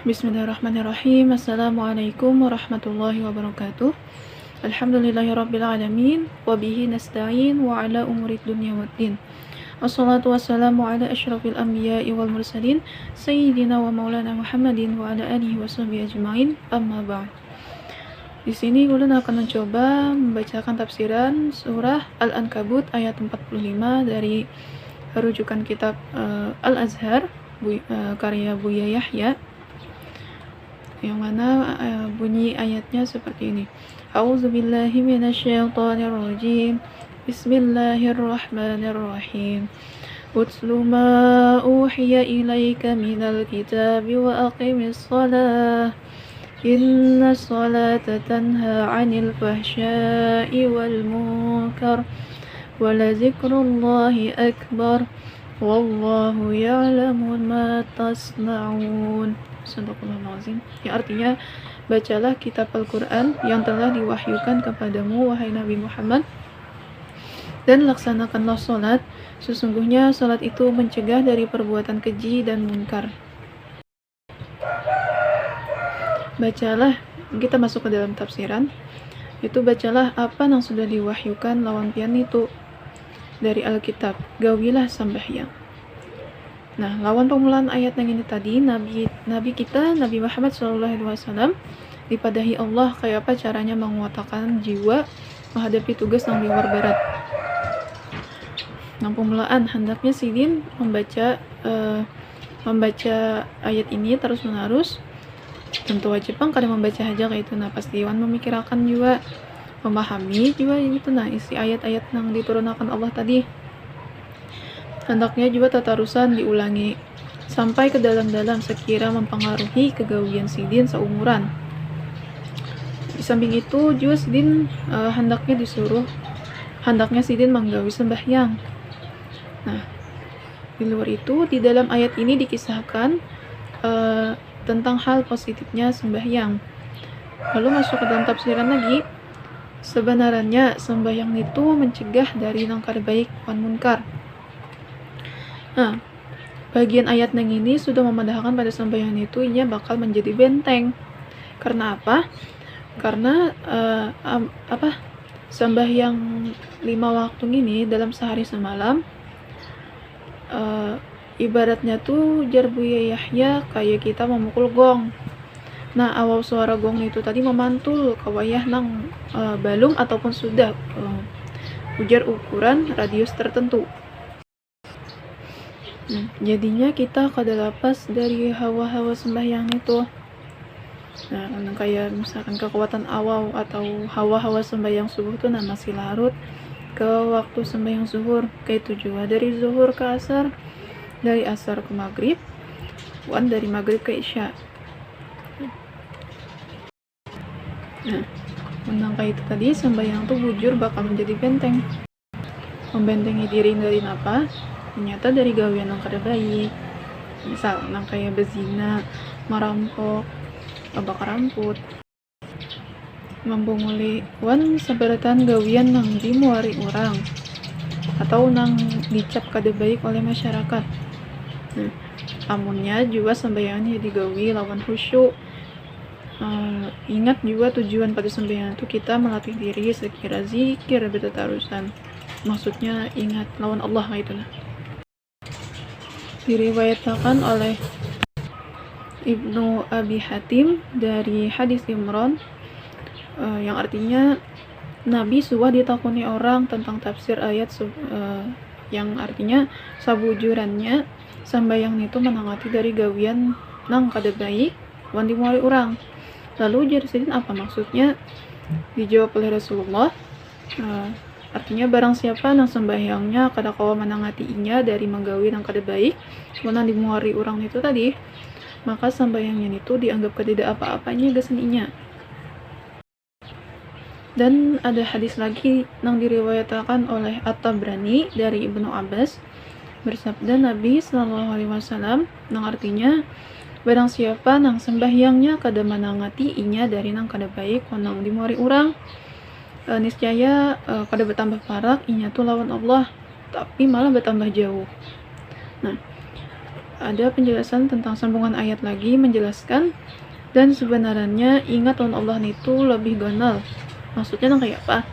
Bismillahirrahmanirrahim. Assalamualaikum warahmatullahi wabarakatuh. Alhamdulillahirabbil alamin wa bihi nasta'in wa ala umurid dunya waddin. Wassalatu wassalamu ala asyrafil anbiya'i wal mursalin sayyidina wa maulana Muhammadin wa ala alihi washabihi ajmain. Amma ba'd. Di sini ulun akan mencoba membacakan tafsiran surah Al-Ankabut ayat 45 dari rujukan kitab Al-Azhar karya Buya Yahya, yang mana bunyi ayatnya seperti ini. A'udzubillahi minasyaitonirrajim. Bismillahirrahmanirrahim. Utlu ma uhiya ilaika minal kitabi wa aqimis shalah. Inna sholata tanha 'anil fahsya'i wal munkar. Wa la dzikrullahi akbar. Wallahu ya'lamu ma tasna'un. Sadaqallahul yang artinya, bacalah kitab Al-Quran yang telah diwahyukan kepadamu, wahai Nabi Muhammad, dan laksanakanlah sholat. Sesungguhnya sholat itu mencegah dari perbuatan keji dan munkar. Bacalah, kita masuk ke dalam tafsiran, itu bacalah apa yang sudah diwahyukan lawan pian itu dari Alkitab, gawilah sembahyang. Nah, lawan pemulaan ayat yang ini tadi, Nabi kita, Nabi Muhammad SAW, dipadahi Allah kayak apa caranya menguatkan jiwa menghadapi tugas yang di luar barat. Nah, pemulaan hendaknya sidin membaca ayat ini terus menerus. Tentu wajib kadang membaca aja kayak itu. Nah, pasti wan memikirkan juga, memahami juga gitu. Nah, isi ayat-ayat yang diturunkan Allah tadi. Hendaknya juga tatarusan diulangi sampai ke dalam-dalam sekira mempengaruhi kegawian sidin seumuran. Di samping itu juga sidin hendaknya sidin menggawi sembahyang. Nah, di luar itu di dalam ayat ini dikisahkan tentang hal positifnya sembahyang. Lalu masuk ke dalam tafsiran lagi, sebenarnya sembahyang itu mencegah dari nangkar baik wan munkar. Nah, bagian ayat yang ini sudah memandahkan pada sembahyang itu ia bakal menjadi benteng. Karena apa? Karena sembahyang 5 waktu ini dalam sehari semalam, ibaratnya tuh jar Buya Yahya kayak kita memukul gong. Nah, awal suara gong itu tadi memantul ke wayah nang balung ataupun sudah ujar ukuran radius tertentu. Jadinya kita kada lepas dari hawa-hawa sembahyang itu. Nah, kayak misalkan kekuatan awal atau hawa-hawa sembahyang subuh tuh masih larut ke waktu sembahyang zuhur. Kayak itu juga dari zuhur ke asar, dari asar ke maghrib, dari maghrib ke isya. Nah, tentang kayak itu tadi, sembahyang tuh bujur bakal menjadi benteng. Membentengi diri dari apa? Ternyata dari gawian yang kada baik, misal kayak bezina, merampok, bakar ramput, membunguli wan seberatan gawian nang dimuari orang atau nang dicap kada baik oleh masyarakat. Nah, amunnya juga sembahyangnya digawi lawan khusyuk. Ingat juga tujuan pada sembahyang itu kita melatih diri sekira zikir bertatarusan. Maksudnya ingat lawan Allah gitu lah. Diriwayatkan oleh Ibnu Abi Hatim dari hadis Imran, yang artinya Nabi sudah ditakuni orang tentang tafsir ayat yang artinya sabujurannya sembahyang itu menangati dari gawian nang kada baik wan dimuari orang. Lalu jar sidin apa maksudnya? Dijawab oleh Rasulullah, artinya barang siapa nang sembahyangnya kada kawa menangati inya dari menggawi nang kada baik wanang dimuari orang itu tadi, maka sembahyangnya itu dianggap kada apa-apanya geseninya. Dan ada hadis lagi nang diriwayatkan oleh At-Tabrani dari Ibnu Abbas, bersabda Nabi SAW, nang artinya barang siapa nang sembahyangnya kada menangati inya dari nang kada baik wanang dimuari orang, niscaya kada bertambah parah inya tuh lawan Allah, tapi malah bertambah jauh. Nah, ada penjelasan tentang sambungan ayat lagi menjelaskan, dan sebenarnya ingat lawan Allah itu lebih ganal. Maksudnya nang kayak apa?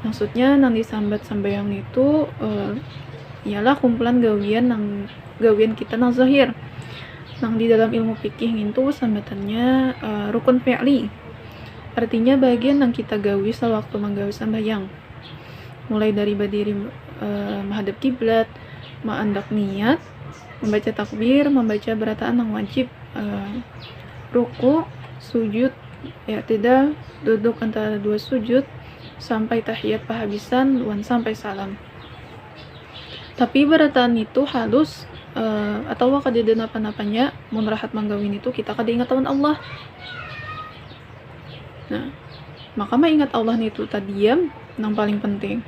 Maksudnya nang disambat sambayang itu ialah kumpulan gawian kita nang zahir. Nang di dalam ilmu fikih itu sambatannya rukun fi'li. Artinya bagian yang kita gawi sewaktu menggawi sambayang. Mulai dari berdiri menghadap kiblat, mengandak niat, membaca takbir, membaca berataan yang wajib, ruku, sujud, i'tidal, duduk antara dua sujud, sampai tahiyat pahabisan, luan sampai salam. Tapi berataan itu halus atau kadeda napa-napanya mun rahat manggawin itu kita kada ingat lawan Allah. Nah, maka ingat Allah itu tadiam yang paling penting.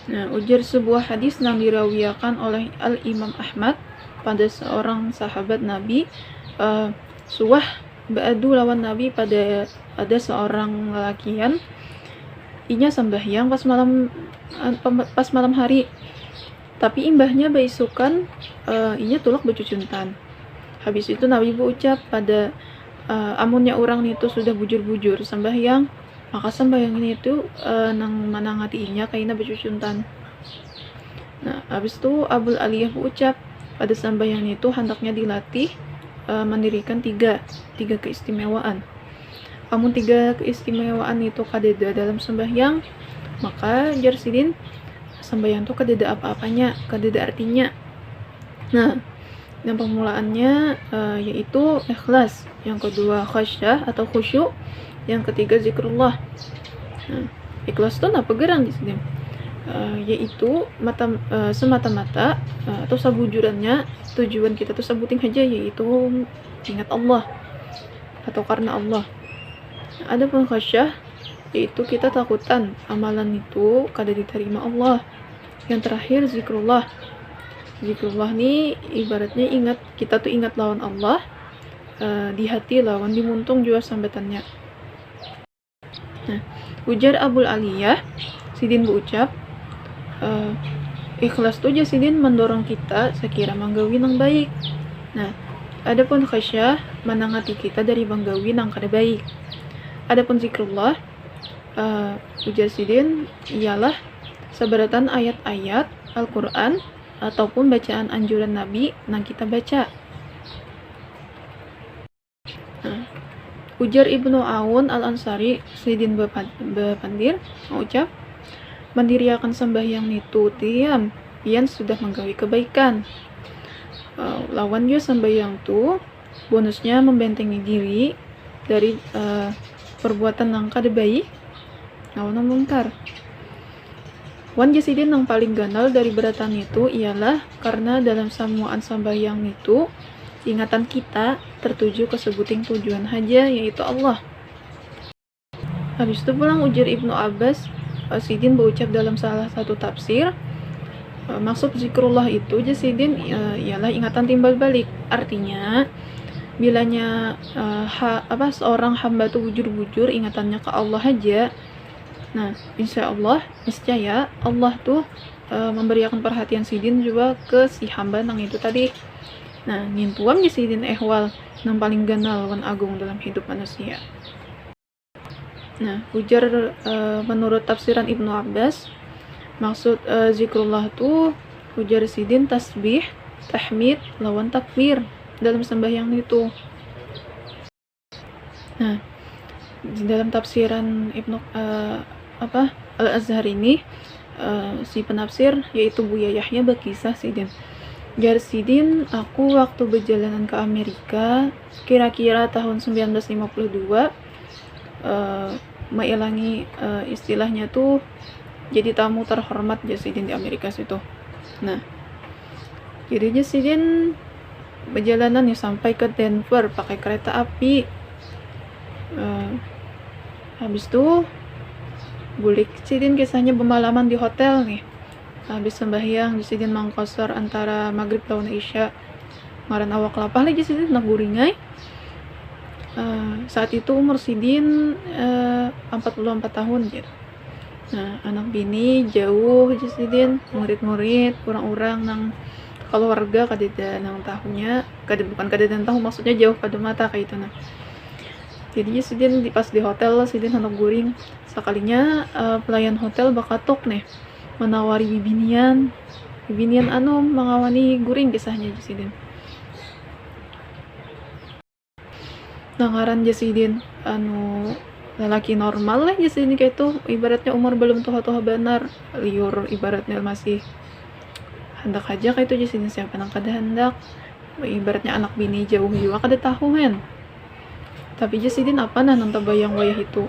Nah, ujar sebuah hadis yang dirawiyakan oleh Al-Imam Ahmad pada seorang sahabat Nabi, suah ba'adu lawan Nabi pada ada seorang lelakian inya sembahyang pas malam hari, tapi imbahnya baisukan inya tulak becucuntan. Habis itu Nabi berucap pada amunnya orang itu sudah bujur-bujur sembahyang, maka sembahyang ini itu nang manangati inya kaina becucuntan. Nah, habis itu Abul Aliyah berucap pada sembahyang itu hendaknya dilatih mendirikan tiga keistimewaan. Amun tiga keistimewaan itu kadeda dalam sembahyang, maka jarsidin sembahyang itu kadeda apa-apanya, kadeda artinya. Nah, yang permulaannya yaitu ikhlas, yang kedua khasyah atau khusyuk, yang ketiga zikrullah. Nah, ikhlas itu apa gerang di sini? Yaitu semata-mata atau sabujurannya tujuan kita tuh sebutin aja, yaitu ingat Allah atau karena Allah. Ada pun khasyah, yaitu kita takutan amalan itu kada diterima Allah. Yang terakhir zikrullah. Zikrullah nih ibaratnya ingat, kita tuh ingat lawan Allah di hati lawan dimuntung juga sambatannya. Nah, ujar Abul Aliyah, sidin berucap, ikhlas tuh jasidin mendorong kita sekira manggawi nang baik. Nah, adapun khasyah menangati kita dari manggawi nang kada baik. Adapun zikrullah, ujar sidin ialah seberatan ayat-ayat Al-Quran ataupun bacaan anjuran Nabi nang kita baca. Nah, ujar Ibnu Aun Al-Ansari sidin bepandir mengucap, mendiriakan sembahyang itu tiam pian sudah menggawi kebaikan. Lawan juga sembahyang tu bonusnya membentengi diri dari perbuatan yang kada baik lawan mungkar. Wan jasidin yang paling ganal dari beratan itu ialah karena dalam samuan sembahyang itu ingatan kita tertuju ke sebuting tujuan haja, yaitu Allah. Habis itu pulang ujar Ibnu Abbas, sidin berucap dalam salah satu tafsir, maksud zikrullah itu jasidin ialah ingatan timbal balik. Artinya bilanya seorang hamba tuh bujur-bujur ingatannya ke Allah aja, nah insya Allah niscaya Allah tuh memberikan perhatian sidin juga ke si hamba nang itu tadi. Nah, ngintuam di sidin ehwal nang paling ganal wan agung dalam hidup manusia. Nah, ujar menurut tafsiran Ibnu Abbas, maksud zikrullah tuh ujar sidin tasbih, tahmid, lawan takbir dalam sembahyang itu. Nah, di dalam tafsiran Ibnu Al-Azhar ini si penafsir yaitu Buya Yahya berkisah sidin, jar sidin, aku waktu berjalanan ke Amerika kira-kira tahun 1952 mailangi istilahnya tuh jadi tamu terhormat jasidin di Amerika situ. Nah, jadi jasidin perjalanan ya sampai ke Denver pakai kereta api. Habis itu bulik sidin kisahnya bermalaman di hotel nih. Habis sembahyang sidin mangkosor antara maghrib lawan isya, ngaran awak lapah lagi sidin nak guringai. Saat itu umur sidin 44 tahun gitu. Nah, anak bini jauh jasidin murid-murid orang-orang nang keluarga kadeda nang tahunya bukan kadeda tahu maksudnya jauh pada mata kayak itu nah. Jadi sidin pas di hotel sidin hendak guring sekalinya pelayan hotel bakatok nih menawari bibinian anu mengawani guring kisahnya sidin. Nangaran jasidin anu lelaki normal lah jasidin kayak itu ibaratnya umur belum tua-tua benar liur ibaratnya masih hendak aja kayak itu jasidin siapa nang kada hendak ibaratnya anak bini jauh juga kada tahu men. Tapi jasidin apa nah nang tabayang wayah itu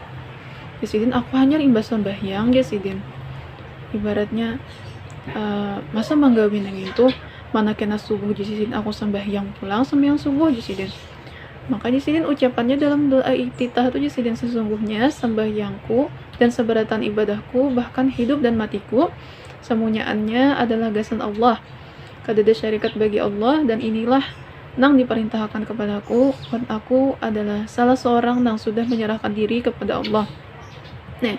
jasidin aku hanya imbas sembahyang jasidin ibaratnya masa manggawin yang itu mana kena subuh jasidin aku sembahyang subuh jasidin. Maka jasidin ucapannya dalam doa iftitah itu jasidin sesungguhnya sembahyangku dan seberatan ibadahku bahkan hidup dan matiku semuanya adalah gasan Allah kada ada syarikat bagi Allah dan inilah nang diperintahkan kepadaku dan aku adalah salah seorang nang sudah menyerahkan diri kepada Allah. Nah,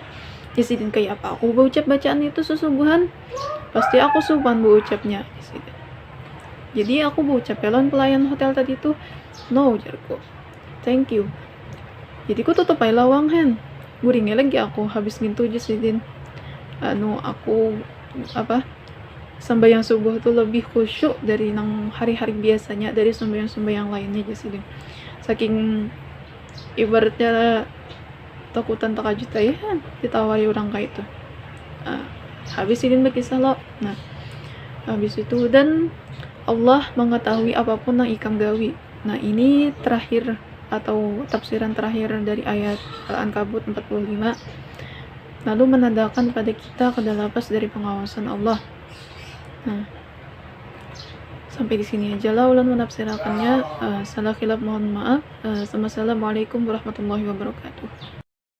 jasidin kayak apa aku berucap bacaan itu sesungguhan pasti aku suban berucapnya jasidin. Jadi aku berucap pelayan hotel tadi tuh no jarku thank you jadi ku tutup aja lawang hen guringnya lagi aku habis gitu jasidin aku sembahyang subuh tuh lebih khusyuk dari nang hari-hari biasanya dari sembahyang lainnya jasidin saking ibaratnya takutan takajut aja kan ditawari orang kayak itu habis sidin berkisah lo nah habis itu dan Allah mengetahui apapun yang ikam gawi. Nah ini terakhir atau tafsiran terakhir dari ayat Al-Ankabut 45 lalu menandakan pada kita kedalapas dari pengawasan Allah. Nah sampai di sini aja lah ulan menafsirakannya. Salah khilaf mohon maaf. Assalamualaikum warahmatullahi wabarakatuh.